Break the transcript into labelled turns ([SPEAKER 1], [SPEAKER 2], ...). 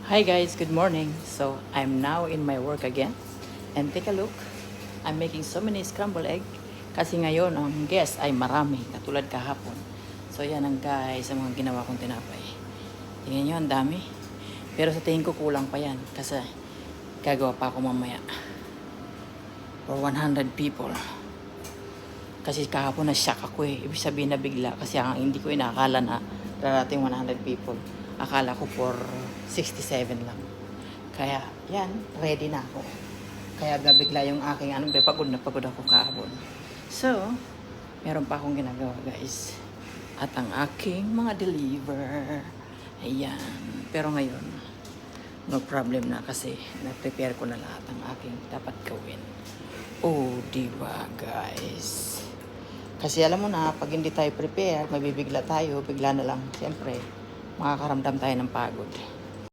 [SPEAKER 1] Hi guys, good morning. So I'm now in my work again. And take a look, I'm making so many scrambled egg kasi ngayon ang guest ay marami, katulad kahapon. So yan ang guys, ang mga ginawa kong tinapay. Tingnan nyo, ang dami. Pero sa tingin ko kulang pa yan kasi gagawa pa ako mamaya. For 100 people. Kasi kahapon na-shock ako eh. Ibig sabihin na bigla kasi hindi ko inakala na darating 100 people. Akala ko for 67 lang. Kaya, yan, ready na ako. Kaya bigla yung aking, pagod na pagod ako kahapon. So, meron pa akong ginagawa guys. At ang aking mga deliver. Ayan. Pero ngayon, no problem na kasi na-prepare ko na lahat ng aking dapat gawin. Oh, diba guys? Kasi alam mo na, pag hindi tayo prepare, mabibigla tayo, bigla na lang, siyempre, makakaramdam tayo ng pagod.